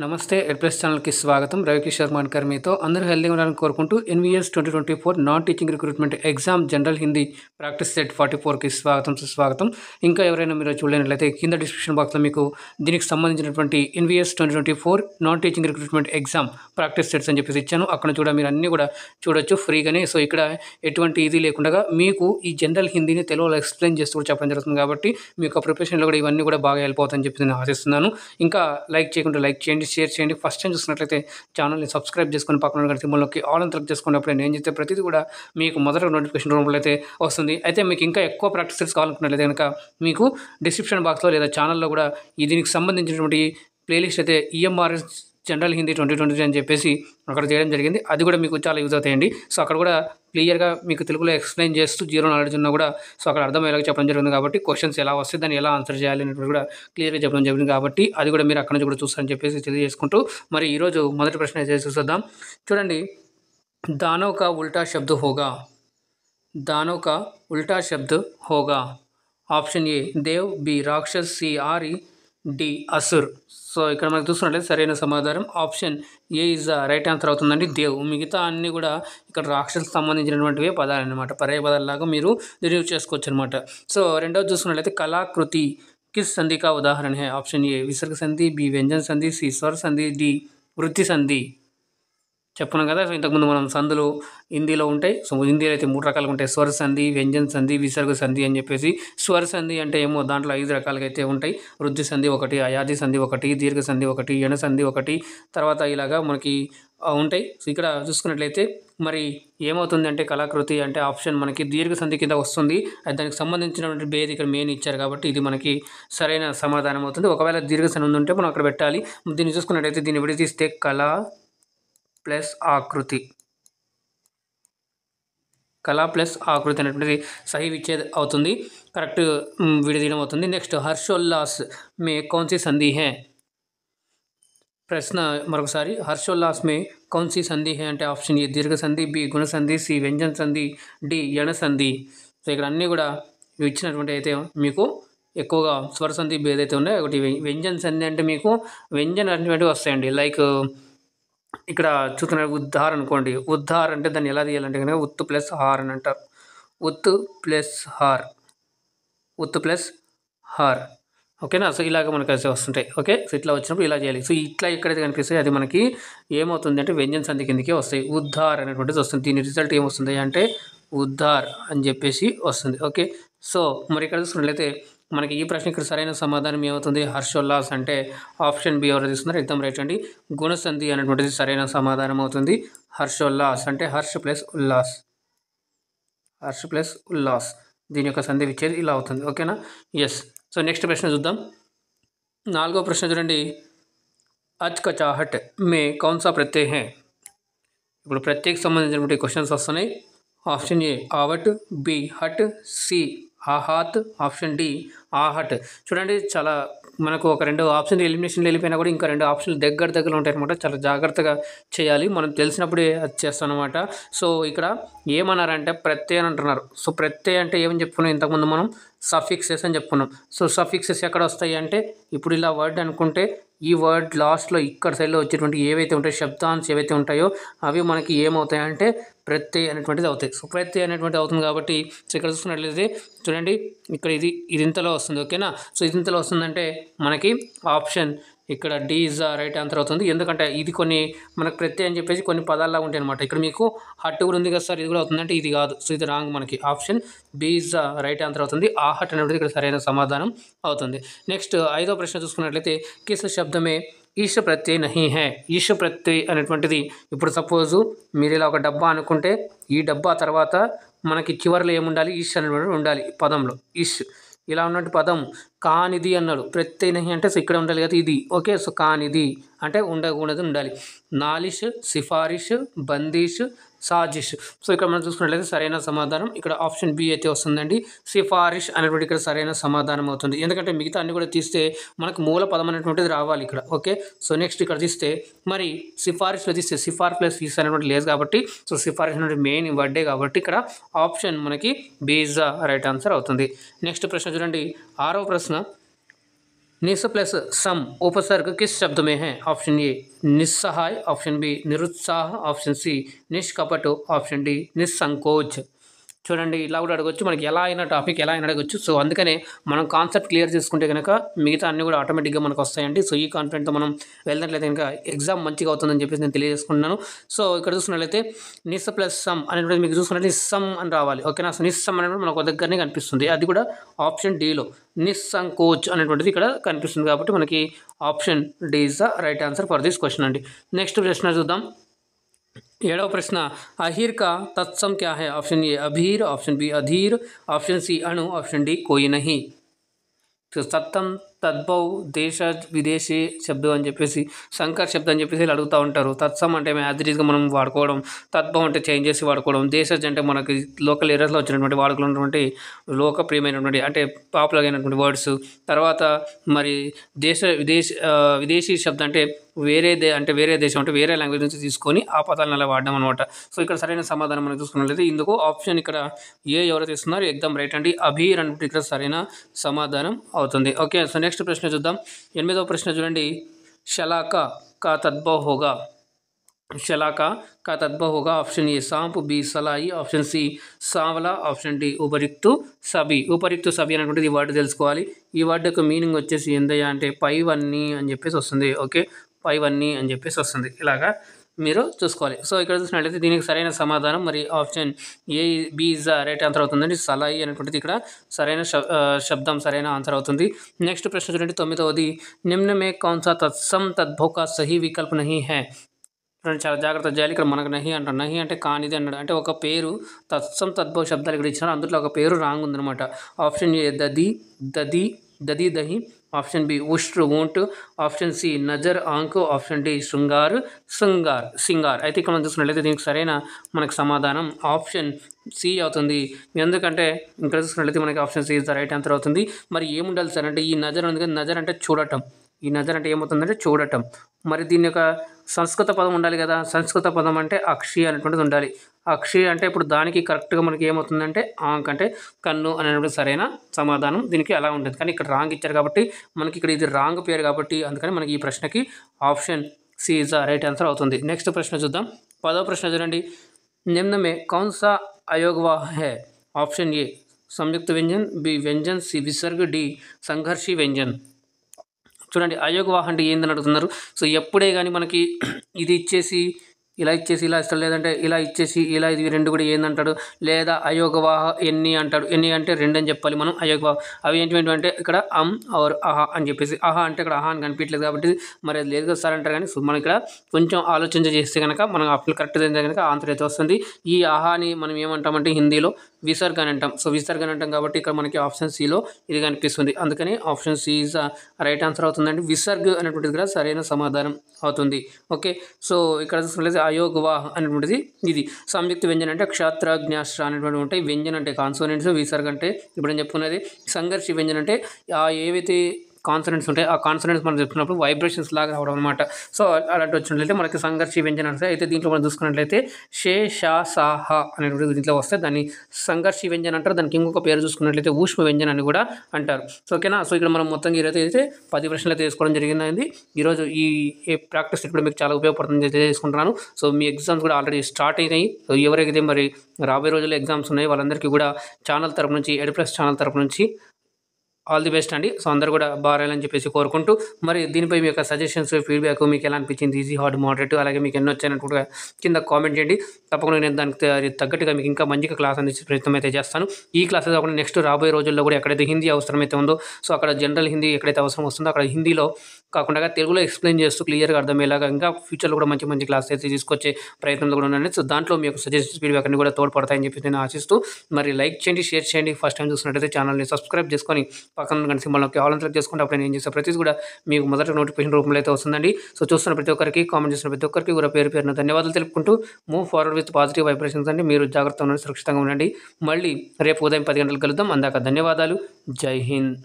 నమస్తే ఎడ్ప్లస్ ఛానల్కి స్వాగతం. రవికిషోర్ మాన్కర్ మీతో. అందరూ హెల్దీగా ఉండాలని కోరుకుంటూ NVS 2024 non teaching recruitment exam general Hindi practice set 44కి స్వాగతం సుస్వాగతం. ఇంకా ఎవరైనా మీరు చూడలేనట్లయితే కింద డిస్క్రిప్షన్ బాక్స్లో మీకు దీనికి సంబంధించినటువంటి NVS 2024 non teaching recruitment exam practice sets అని చెప్పేసి ఇచ్చాను. అక్కడ కూడా మీరు అన్నీ కూడా చూడొచ్చు ఫ్రీగానే. సో ఇక్కడ ఎటువంటి ఇది లేకుండా మీకు ఈ జనరల్ హిందీని తెలుగులో ఎక్స్ప్లెయిన్ చేస్తూ కూడా చెప్పడం జరుగుతుంది కాబట్టి మీకు ప్రిపరేషన్లో కూడా ఇవన్నీ కూడా బాగా హెల్ప్ అవుతాయని చెప్పి నేను ఆశిస్తున్నాను. ఇంకా లైక్ చేయకుండా లైక్ చేయండి, షేర్ చేయండి. ఫస్ట్ టైం చూసినట్లయితే ఛానల్ని సబ్స్క్రైబ్ చేసుకొని పక్కన ఉన్న సింబల్లోకి ఆల్ అని క్లిక్ చేసుకున్నప్పుడు నేను చేస్తే ప్రతిదీ కూడా మీకు మొదట నోటిఫికేషన్ రూపంలో అయితే వస్తుంది. అయితే మీకు ఇంకా ఎక్కువ ప్రాక్టీసెస్ కావాలనుకున్నట్లయితే కనుక మీకు డిస్క్రిప్షన్ బాక్స్లో లేదా ఛానల్లో కూడా దీనికి సంబంధించినటువంటి ప్లేలిస్ట్ అయితే ఈఎంఆర్ఎస్ జనరల్ హిందీ 2023 అని చెప్పేసి అక్కడ చేయడం జరిగింది. అది కూడా మీకు చాలా యూజ్ అవుతాయండి. సో అక్కడ కూడా క్లియర్గా మీకు తెలుగులో ఎక్స్ప్లెయిన్ చేస్తూ జీరో నాలెడ్జ్ ఉన్నా కూడా సో అక్కడ అర్థమయ్యేలాగా చెప్పడం జరిగింది కాబట్టి క్వశ్చన్స్ ఎలా వస్తే దాన్ని ఎలా ఆన్సర్ చేయాలి అనేటువంటి కూడా క్లియర్గా చెప్పడం జరిగింది కాబట్టి అది కూడా మీరు అక్కడ నుంచి కూడా చూస్తారని చెప్పేసి తెలియజేసుకుంటూ మరి ఈరోజు మొదటి ప్రశ్న అయితే చూద్దాం. చూడండి, दानों का उल्टा शब्द होगा. दानों का उल्टा शब्द होगा. ऑप्शन ए देव, बी राक्षस, सी आर्य, डी असुर. సో ఇక్కడ మనకు చూస్తున్నట్లయితే సరైన సమాధానం option A is the right answer అవుతుందండి. దేవ్. మిగతా అన్నీ కూడా ఇక్కడ రాక్షసులకు సంబంధించినటువంటివే పదాలు అనమాట, పర్యాయ పదాలలాగా మీరు దీన్ని యూజ్ చేసుకోవచ్చు అనమాట. సో రెండవది చూసుకున్నట్లయితే కళాకృతి किस संधि का उदाहरण है. ऑप्शन ए विसर्ग संधि, बी व्यंजन संधि, सी स्वर संधि, डी వృత్తి సంధి. చెప్పున్నాం కదా, సో ఇంతకుముందు మనం సంధులు హిందీలో ఉంటాయి. సో హిందీలో అయితే 3 రకాలుగా ఉంటాయి: స్వర సంధి, వ్యంజన సంధి, విసర్గ సంధి అని చెప్పేసి. స్వర సంధి అంటే ఏమో దాంట్లో 5 రకాలుగా అయితే ఉంటాయి. వృద్ధి సంధి ఒకటి, అయాది సంధి ఒకటి, దీర్ఘ సంధి ఒకటి, యణ సంధి ఒకటి, తర్వాత ఇలాగా మనకి ఉంటాయి. సో ఇక్కడ చూసుకున్నట్లయితే మరి ఏమవుతుంది అంటే కళాకృతి అంటే ఆప్షన్ మనకి దీర్ఘ సంధి కింద వస్తుంది. దానికి సంబంధించినటువంటి భేద ఇక్కడ మెయిన్ ఇచ్చారు కాబట్టి ఇది మనకి సరైన సమాధానం అవుతుంది. ఒకవేళ దీర్ఘ సంధి ఉంటే మనం అక్కడ పెట్టాలి. దీన్ని చూసుకున్నట్లయితే దీన్ని విడదీస్తే కళ ప్లస్ ఆకృతి, కళ ప్లస్ ఆకృతి అనేటువంటిది సహీ విచ్ఛేద్ అవుతుంది, కరెక్ట్ విడదీయడం అవుతుంది. నెక్స్ట్ హర్షోల్లాస్ మే కౌన్సీ సంధి హే. ప్రశ్న మరొకసారి, హర్షోల్లాస్ మే కౌన్సీ సంధి హే అంటే ఆప్షన్ ఏ దీర్ఘ సంధి, బి గుణ సంధి, సి వ్యంజన సంధి, డి యణ సంధి. సో ఇక్కడ అన్నీ కూడా ఇచ్చినటువంటి అయితే మీకు ఎక్కువగా స్వర సంధి ఏదైతే ఉన్నాయో ఒకటి వ్యంజన సంధి అంటే మీకు వ్యంజన అనేటువంటివి వస్తాయండి. లైక్ ఇక్కడ చూస్తున్న ఉద్ధార్ అనుకోండి. ఉద్ధార్ అంటే దాన్ని ఎలా తీయాలంటే కనుక ఉత్తు ప్లస్ హార్ అని అంటారు. ఉత్తు ప్లస్ హార్, ఉత్తు ప్లస్ హార్. ఓకేనా. సో ఇలాగ మనకు కలిసి వస్తుంటాయి. ఓకే. సో ఇట్లా వచ్చినప్పుడు ఇలా చేయాలి. సో ఇట్లా ఎక్కడైతే కనిపిస్తాయి అది మనకి ఏమవుతుంది అంటే వ్యంజన సంధి కిందకే వస్తాయి. ఉద్ధార్ అనేటువంటిది వస్తుంది. దీని రిజల్ట్ ఏమొస్తుంది అంటే ఉద్ధార్ అని చెప్పేసి వస్తుంది. ఓకే. సో మరి ఇక్కడ చూసుకున్నట్లయితే మనకి ఈ ప్రశ్న ఇక్కడ సరైన సమాధానం ఏమవుతుంది, హర్షోల్లాస్ అంటే ఆప్షన్ బి ఎవరు తీసుకున్నారు, ఎగ్జామ్ రైట్ అండి. గుణసంధి అనేటువంటిది సరైన సమాధానం అవుతుంది. హర్షోల్లాస్ అంటే హర్ష ప్లస్ ఉల్లాస్, హర్ష ప్లస్ ఉల్లాస్, దీని యొక్క సంధి విచ్చేది ఇలా అవుతుంది. ఓకేనా. ఎస్. సో నెక్స్ట్ ప్రశ్న చూద్దాం. 4వ ప్రశ్న చూడండి, అచ్కచాహట్ మే కౌన్సా ప్రత్యయ హై. ఇప్పుడు ప్రత్యేక సంబంధించినటువంటి క్వశ్చన్స్ వస్తున్నాయి. ఆప్షన్ ఏ ఆవట్, బి హట్, సి ఆహాత్, ఆప్షన్ డి ఆహట్. చూడండి, చాలా మనకు ఒక 2 ఆప్షన్ ఎలిమినేషన్లు వెళ్ళిపోయినా కూడా ఇంకా 2 ఆప్షన్లు దగ్గర ఉంటాయి అనమాట. చాలా జాగ్రత్తగా చేయాలి. మనం తెలిసినప్పుడే అది చేస్తాం అనమాట. సో ఇక్కడ ఏమన్నారంటే ప్రత్యయ అని అంటున్నారు. సో ప్రత్యయ అంటే ఏమని చెప్పుకున్నాం ఇంతకుముందు మనం, సఫిక్సెస్ అని చెప్పుకున్నాం. సో సఫిక్సెస్ ఎక్కడ వస్తాయి అంటే ఇప్పుడు ఇలా వర్డ్ అనుకుంటే ఈ వర్డ్ లాస్ట్లో ఇక్కడ సైడ్లో వచ్చేటువంటి ఏవైతే ఉంటాయో శబ్దాన్స్ ఏవైతే ఉంటాయో అవి మనకి ఏమవుతాయంటే ప్రత్యయ అనేటువంటిది అవుతాయి. సో ప్రత్యయ అనేటువంటిది అవుతుంది కాబట్టి సో ఇక్కడ చూసుకున్నట్లయితే చూడండి ఇక్కడ ఇది ఇంతలో వస్తుంది. ఓకేనా. సో ఇది ఇంతలో వస్తుందంటే మనకి ఆప్షన్ ఇక్కడ D is the right answer అవుతుంది. ఎందుకంటే ఇది కొన్ని మనకు ప్రత్యయ అని చెప్పేసి కొన్ని పదాల్లాగా ఉంటాయి అనమాట. ఇక్కడ మీకు హట్ కూడా ఉంది కదా సార్, ఇది కూడా అవుతుందంటే ఇది కాదు. సో ఇది రాంగ్. మనకి option B is the right answer అవుతుంది. ఆ హట్ అనేది ఇక్కడ సరైన సమాధానం అవుతుంది. నెక్స్ట్ 5వ ప్రశ్న చూసుకున్నట్లయితే కిస్ శబ్దమే ఈష ప్రత్యయ నహీ హై. ఈష ప్రత్యయ అనేటువంటిది ఇప్పుడు సపోజు మీరు ఇలా ఒక డబ్బా అనుకుంటే ఈ డబ్బా తర్వాత మనకి చివరిలో ఏముండాలి, ఈష్ అనేటువంటి ఉండాలి పదంలో. ఈష్ ఇలా ఉన్నట్టు పదం కానిది అన్నాడు. ప్రత్యయ నహి అంటే సో ఇక్కడ ఉండాలి కదా ఇది. ఓకే. సో కానిది అంటే ఉండకూడదు ఉండాలి. నాలిష్, సిఫారిష్, బందీష్, సాజిష్. సో ఇక్కడ మనం చూసుకున్నట్లయితే సరైన సమాధానం ఇక్కడ ఆప్షన్ బి అయితే వస్తుందండి. సిఫారిష్ అనేటువంటి ఇక్కడ సరైన సమాధానం అవుతుంది. ఎందుకంటే మిగతా అన్ని కూడా తీస్తే మనకు మూల పదం అనేటువంటిది రావాలి ఇక్కడ. ఓకే. సో నెక్స్ట్ ఇక్కడ తీస్తే మరి సిఫారిష్లో తీస్తే సిఫార్ ప్లస్ ఈస్ అనేటువంటి లేదు కాబట్టి సో సిఫారిష్ అనేది మెయిన్ వర్డే కాబట్టి ఇక్కడ ఆప్షన్ మనకి B is the right answer అవుతుంది. నెక్స్ట్ ప్రశ్న చూడండి, 6వ ప్రశ్న, निस प्लस सम उपसर्ग किस शब्द में है? ऑप्शन ए निस्सहाय, ऑप्शन बी निरुत्साह, ऑप्शन सी निष्कपट, ऑप्शन डी निस्संकोच. చూడండి ఇలా కూడా అడగొచ్చు, మనకి ఎలా అయినా టాపిక్ ఎలా అయినా అడగొచ్చు. సో అందుకనే మనం కాన్సెప్ట్ క్లియర్ చేసుకుంటే కనుక మిగతా అన్నీ కూడా ఆటోమేటిక్గా మనకు వస్తాయండి. సో ఈ కాన్ఫిడెంట్తో మనం వెళ్ళినట్లయితే కనుక ఎగ్జామ్ మంచిగా అవుతుందని చెప్పేసి నేను తెలియజేసుకుంటున్నాను. సో ఇక్కడ చూసుకున్నట్లయితే నిస్ ప్లస్ సమ్ అనేటువంటి మీకు చూసుకున్నట్లయితే సమ్ అని రావాలి, ఓకేనా. సో నిస్సమ్ అనేటువంటి మనకు దగ్గరనే కనిపిస్తుంది, అది కూడా ఆప్షన్ డీలో. నిస్సంకోచ్ అనేటువంటిది ఇక్కడ కనిపిస్తుంది కాబట్టి మనకి option D is the right answer for this question అండి. నెక్స్ట్ ప్రశ్న చూద్దాం. 7వ ప్రశ్న अहीर का तत्सम क्या है? ऑप्शन ए अभीर, ऑप्शन बी अधीर, ऑप्शन सी अणु, ऑप्शन डी कोई नहीं. సో తత్తం, తద్భవ్, దేశజ్, విదేశీ శబ్దం అని చెప్పేసి, సంకర్ శబ్దం అని చెప్పేసి అడుగుతూ ఉంటారు. తత్సం అంటే యాజ్ ఇట్ ఈస్గా మనం వాడుకోవడం, తద్భవ్ అంటే చేంజ్ చేసి వాడుకోవడం, దేశజ్ అంటే మనకి లోకల్ ఏరియాస్లో వచ్చినటువంటి వాడుకున్నటువంటి లోకప్రియమైనటువంటి అంటే పాపులర్ అయినటువంటి వర్డ్స్. తర్వాత మరి విదేశీ శబ్దం అంటే వేరే దేశం అంటే వేరే లాంగ్వేజ్ నుంచి తీసుకొని ఆ పదాలను అలా వాడడం అనమాట. సో ఇక్కడ సరైన సమాధానం మనం చూసుకున్నట్లయితే ఇందుకు ఆప్షన్ ఇక్కడ ఏ ఎవరైతే ఇస్తున్నారు ఎగ్జామ్ రైట్ అండి. అభీర్ అంటే ఇక్కడ సరైన సమాధానం అవుతుంది. ఓకే, సో నెక్స్ట్ ప్రశ్న చూద్దాం. 8వ ప్రశ్న చూడండి. शलाका का तद्भव होगा. शलाका का तद्भव होगा ऑप्शन ए सांप, बी सलाई, ऑप्शन सी సావలా, ఆప్షన్ డి ఉపరిక్తు సబి. ఉపరిక్తు సబి అనేటువంటిది ఈ వర్డ్ తెలుసుకోవాలి. ఈ వర్డ్ యొక్క మీనింగ్ వచ్చేసి ఏందయ్యా అంటే పైవన్నీ అని చెప్పేసి వస్తుంది. ఓకే, పైవన్నీ అని చెప్పేసి వస్తుంది, ఇలాగా మీరు చూసుకోవాలి. సో ఇక్కడ చూసినట్లయితే దీనికి సరైన సమాధానం మరి option A B is the right answer అవుతుందండి. సలాయి అనేటువంటిది ఇక్కడ సరైన శబ్దం సరైన ఆన్సర్ అవుతుంది. నెక్స్ట్ ప్రశ్న చూడండి. 9వది. నిమ్న మే కౌన్ సా తత్సమ్ తద్భవ్ కా సహీ వికల్ప్ నహీ హై. చాలా జాగ్రత్త చేయాలి. ఇక్కడ మనకు నహి అంటారు, నహి అంటే కానిది అన్నాడు. అంటే ఒక పేరు తత్సం తద్భవ శబ్దాలు ఇక్కడ ఇచ్చినారు, అందులో ఒక పేరు రాంగ్ ఉందన్నమాట. ఆప్షన్ ఏ దది, దది, దది దహి, ఆప్షన్ బి ఉష్ట్ర ఊంట్, ఆప్షన్ సి నజర్ ఆంక్, ఆప్షన్ డి శృంగార్ సింగార్. అయితే ఇక్కడ మనం చూసుకున్నట్లయితే దీనికి సరైన మనకు సమాధానం ఆప్షన్ సి అవుతుంది. ఎందుకంటే ఇక్కడ చూసుకున్నట్లయితే మనకి option C is the right answer అవుతుంది. మరి ఏముండాలి సార్ అంటే ఈ నజర్ ఉంది కదా, నజర్ అంటే చూడటం. ఈ నజర్ అంటే ఏమవుతుందంటే చూడటం. మరి దీని యొక్క సంస్కృత పదం ఉండాలి కదా, సంస్కృత పదం అంటే అక్షి అనేటువంటిది ఉండాలి. అక్షి అంటే ఇప్పుడు దానికి కరెక్ట్గా మనకి ఏమవుతుందంటే ఆంక్ అంటే కన్ను అనేటువంటి సరైన సమాధానం దీనికి అలా ఉంటుంది. కానీ ఇక్కడ రాంగ్ ఇచ్చారు కాబట్టి మనకి ఇక్కడ ఇది రాంగ్ పేరు కాబట్టి అందుకని మనకి ఈ ప్రశ్నకి option C is the right answer అవుతుంది. నెక్స్ట్ ప్రశ్న చూద్దాం. 10వ ప్రశ్న చూడండి. निम्न में कौन सा अयोगवाह है? ऑप्शन ए संयुक्त व्यंजन, बी व्यंजन, सी विसर्ग, डी संघर्षी व्यंजन. చూడండి అయోగవాహ అంటే ఏందని అడుగుతున్నారు. సో ఎప్పుడే కానీ మనకి ఇది ఇచ్చేసి ఇలా ఇచ్చేసి ఇలా ఇస్తాడు, లేదంటే ఇలా ఇచ్చేసి ఇలా ఇది రెండు కూడా ఏందంటాడు, లేదా అయోగవాహ ఎన్ని అంటాడు. ఎన్ని అంటే రెండు అని చెప్పాలి మనం. అయోగవాహ అవి ఏంటంటే ఇక్కడ ఆర్ అహా అని చెప్పేసి, అహా అంటే ఇక్కడ అహా అని కనిపించలేదు కాబట్టి మరి అది లేదు కదా సార్ అంటారు. కానీ సో మనం ఇక్కడ కొంచెం ఆలోచన చేస్తే కనుక మనం ఆప్షన్ కరెక్ట్ అయితే కనుక ఆన్సర్ అయితే వస్తుంది. ఈ అహాని మనం ఏమంటామంటే హిందీలో విసర్గ అని అంటాం. సో విసర్గ అని అంటాం కాబట్టి ఇక్కడ మనకి ఆప్షన్ సిలో ఇది కనిపిస్తుంది. అందుకని option C is right answer అవుతుందండి. విసర్గ అనేటువంటిది కూడా సరైన సమాధానం అవుతుంది. ఓకే, సో ఇక్కడ చూసుకుంటే అయోగవాహ అనేటువంటిది ఇది. సంయుక్త వ్యంజన అంటే క్షాత్ర జ్ఞాస్త్ర అనేటువంటి ఉంటాయి. వ్యంజన అంటే కాన్సోనెంట్స్, విసర్గ అంటే ఇప్పుడు నేను చెప్పుకున్నది. సంఘర్షి వ్యంజన అంటే ఏవైతే కాన్సనెంట్స్ ఉంటాయి ఆ కాన్సనెంట్స్ మనం చెప్తున్నప్పుడు వైబ్రేషన్స్ లాగా రావడం అనమాట. సో అలాంటి వచ్చినట్లయితే మనకి సంఘర్షి వ్యంజన వస్తాయి. అయితే దీంట్లో మనం చూసుకున్నట్లయితే షే షా సా హా అనేటువంటి దీంట్లో వస్తే దాన్ని సంఘర్షి వ్యంజన అంటారు. దానికి ఇంకొక పేరు చూసుకున్నట్లయితే ఊష్మ వ్యంజన అని కూడా అంటారు. సో ఓకేనా. సో ఇక్కడ మనం మొత్తంగా ఈరోజు అయితే 10 ప్రశ్నలు అయితే తీసుకోవడం జరిగింది. ఈరోజు ఈ ప్రాక్టీస్ కూడా మీకు చాలా ఉపయోగపడుతుంది తెలియజేసుకుంటున్నాను. సో మీ ఎగ్జామ్స్ కూడా ఆల్రెడీ స్టార్ట్ అయినాయి. సో ఎవరైతే మరి రాబోయే రోజుల్లో ఎగ్జామ్స్ ఉన్నాయి వాళ్ళందరికీ కూడా ఛానల్ తరపు నుంచి ఎడ్ప్లస్ ఛానల్ తరపు నుంచి ఆల్ ది బెస్ట్ అండి. సో అందరూ కూడా బాగా రాయాలని చెప్పేసి కోరుకుంటూ మరి దీనిపై మీ యొక్క సజెషన్స్ ఫీడ్బ్యాక్ మీకు ఎలా అనిపించింది, ఈజీ హార్డ్ మోడరేట్ అలాగే మీకు ఎన్ని వచ్చాయని కూడా కింద కామెంట్ చేయండి. తప్పకుండా నేను దానికి తగ్గట్టుగా మీకు ఇంకా మంచిగా క్లాస్ అందించే ప్రయత్నం అయితే చేస్తాను. ఈ క్లాసెస్ కాకుండా నెక్స్ట్ రాబోయే రోజుల్లో కూడా ఎక్కడైతే హిందీ అవసరమైతే ఉందో సో అక్కడ జనరల్ హిందీ ఎక్కడైతే అవసరం వస్తుందో అక్కడ హిందీలో కాకుండా తెలుగులో ఎక్స్ప్లెయిన్ చేస్తూ క్లియర్గా అర్థమయ్యేలాగా ఇంకా ఫ్యూచర్లో కూడా మంచి మంచి క్లాస్ అయితే తీసుకొచ్చే ప్రయత్నంలో కూడా ఉన్నాను. సో దాంట్లో మీ యొక్క సజెషన్స్ ఫీడ్బ్యాక్ అన్ని కూడా తోడ్పడతాయని చెప్పి నేను ఆశిస్తూ మరి లైక్ చేయండి, షేర్ చేయండి. ఫస్ట్ టైం చూసినట్టయితే ఛానల్ని సబ్స్క్రైబ్ చేసుకొని పక్కన గంట సింబల్లోకి ఆల్ అని సెలెక్ట్ చేసుకుంటే అప్పుడు నేను చేసే ప్రతిదీ కూడా మీకు మొదట నోటిఫికేషన్ రూపంలో అయితే వస్తుందండి. సో చూస్తున్న ప్రతి ఒక్కరికి, కామెంట్ చేస్తున్న ప్రతి ఒక్కరికి కూడా పేరు పేరున ధన్యవాదాలు తెలుపుకుంటూ move forward with positive vibrations అండి. మీరు జాగ్రత్తగా ఉండండి, సురక్షితంగా ఉండండి. మళ్ళీ రేపు ఉదయం 10 గంటలకు కలుద్దాం. అందాక ధన్యవాదాలు. జై హింద్.